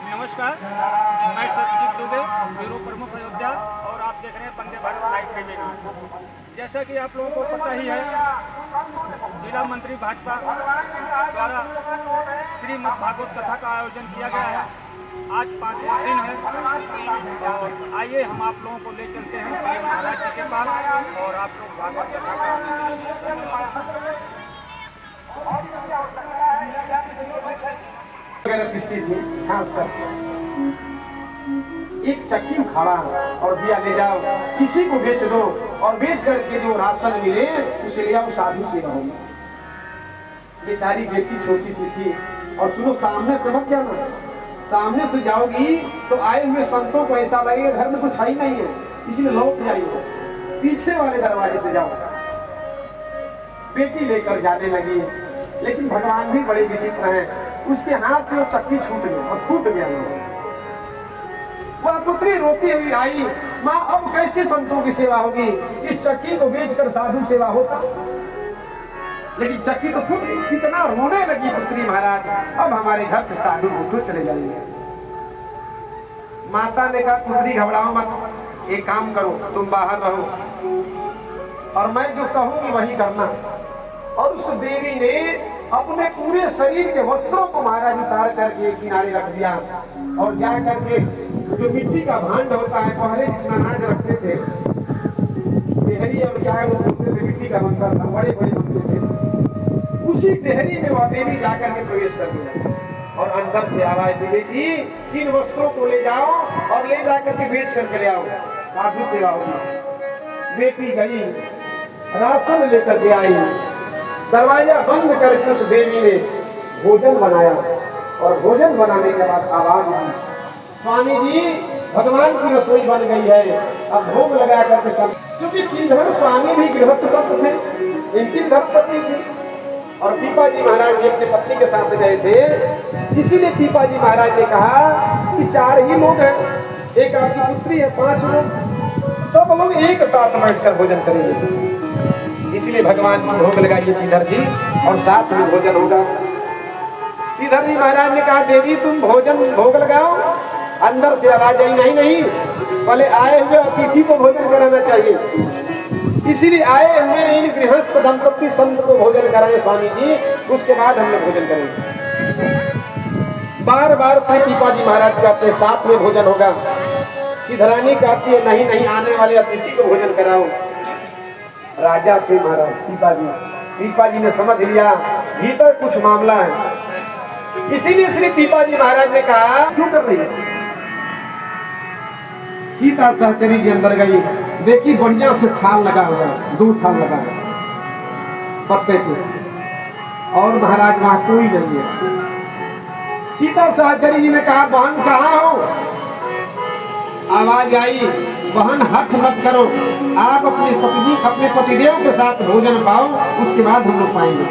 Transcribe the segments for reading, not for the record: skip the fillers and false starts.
नमस्कार, मैं सत्यजीत दुबे, ब्यूरो प्रमुख अयोध्या और आप देख रहे हैं वंदे भारत लाइव टीवी। जैसा कि आप लोगों को पता ही है, जिला मंत्री भाजपा द्वारा श्रीमद् भागवत कथा का आयोजन किया गया है। आज 5वां दिन है और आइए हम आप लोगों को ले चलते हैं श्री महाराज जी के पास और आप लोग भागवत कथा का एक चक्की उखाड़ा और दिया ले जाओ, किसी को बेच दो और बेच करके जो राशन मिले उसे ले आओ, साधु सेवा होगी। बेचारी बेटी छोटी सी थी और सुनो, सामने से मत जाना, सामने से जाओगी तो आए हुए संतों को ऐसा लगेगा घर में कुछ है ही नहीं है, इसलिए लौट जाइए, पीछे वाले दरवाजे से जाओ। बेटी लेकर जाने लगी, लेकिन भगवान भी बड़े विचित्र हैं, उसके हाथ से वो चक्की छूट गई और फूट गया। वह पुत्री रोती हुई आई, माँ अब कैसे संतों की सेवा होगी, इस चक्की को बेचकर साधु सेवा होता। लेकिन चक्की तो फूट गई। कितना रोने लगी पुत्री, महाराज अब हमारे घर से साधु बुद्धू चले जाएंगे। माता ने कहा, पुत्री घबराओ मत, एक काम करो, तुम बाहर रहो और मैं जो कहूंगी वही करना। और उस देवी ने अपने पूरे शरीर के वस्त्रों को महाराज उतार करके किनारे रख दिया और जा करके जो मिट्टी का भांड होता है, पहले जिसमें अनाज रखते थे, देहरी और क्या वो बोलते थे, मिट्टी का बनता था, बड़े बड़े बनते थे, उसी देहरी में वह देवी जाकर के प्रवेश कर दिया और अंदर से आवाज दी, बेटी इन वस्त्रों को ले जाओ और ले जाकर के बेच करके ले आओ, साधु सेवा होगी। बेटी गई, राशन लेकर के आई, दरवाजा बंद करके उस देवी ने भोजन बनाया और भोजन बनाने के बाद आवाज दी, स्वामी जी भगवान की रसोई बन गई है, अब भोग लगा करके सब। चूंकि श्रीधर स्वामी भी गृहस्थ संत थे, इनकी धर्मपत्नी थी और पीपा जी महाराज भी अपनी पत्नी के साथ गए थे। इसीलिए पीपा जी महाराज ने कहा कि 4 ही लोग हैं, एक आपकी पुत्री है, 5 लोग, सब लोग एक साथ बैठकर भोजन करेंगे। इसलिए भगवान की भोग लगाइए श्रीधर जी और साथ में भोजन होगा। श्रीधर जी महाराज ने कहा, देवी तुम भोजन भोग लगाओ। अंदर से आवाज आई, नहीं नहीं, पहले आए हुए अतिथि को भोजन कराना चाहिए, इसीलिए आए हुए इन गृहस्थ दंपति संत को भोजन कराए स्वामी जी, उसके बाद हम लोग भोजन करेंगे। बार बार से पीपा जी महाराज कहते हैं साथ में भोजन होगा। श्रीधरानी कहती है, नहीं नहीं, आने वाले अतिथि को भोजन कराओ। राजा थे महाराज पीपा जी ने समझ लिया भीतर कुछ मामला है, इसीलिए श्री पीपा जी महाराज ने कहा, क्यों कर रही है। सीता सहचरी जी अंदर गई, देखी बढ़िया से थाल लगा हुआ, 2 थाल लगा है पत्ते पे, और महाराज वहां कोई नहीं है। सीता सहचरी जी ने कहा, बहन कहाँ हो। आवाज आई, बहन हठ मत करो, आप अपने पतिदेव के साथ भोजन पाओ, उसके बाद हम लोग पाएंगे।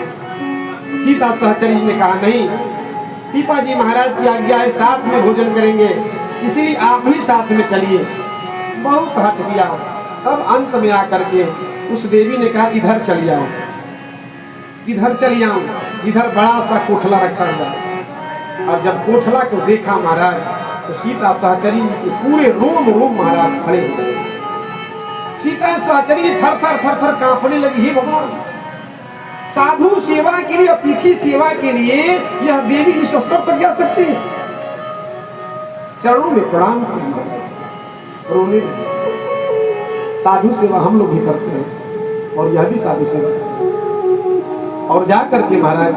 सीता सहचरी जी ने कहा, नहीं, पीपा जी महाराज की आज्ञा है, साथ में भोजन करेंगे, इसलिए आप भी साथ में चलिए। बहुत हट किया, तब अंत में आकर के उस देवी ने कहा, इधर चली आओ, इधर चली आओ। इधर बड़ा सा कोठला रखा हुआ, और जब कोठला को देखा महाराज तो सीता सहचरी जी के पूरे रोम महाराज खड़े हो गए। सीता सहचरी थर थर कांपने लगी, हे भगवान, साधु सेवा के लिए, अतिथि सेवा के लिए यह देवी इस स्तर तक जा सकती है। चरणों में प्रणाम किया, रोने लगी। साधु सेवा हम लोग भी करते हैं और यह भी साधु सेवा। और जाकर के महाराज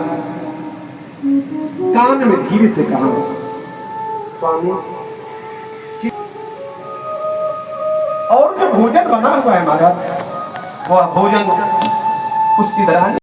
कान में धीरे से कहा, स्वामी, और जो भोजन बना हुआ है महाराज, वह भोजन उस श्रीधरानी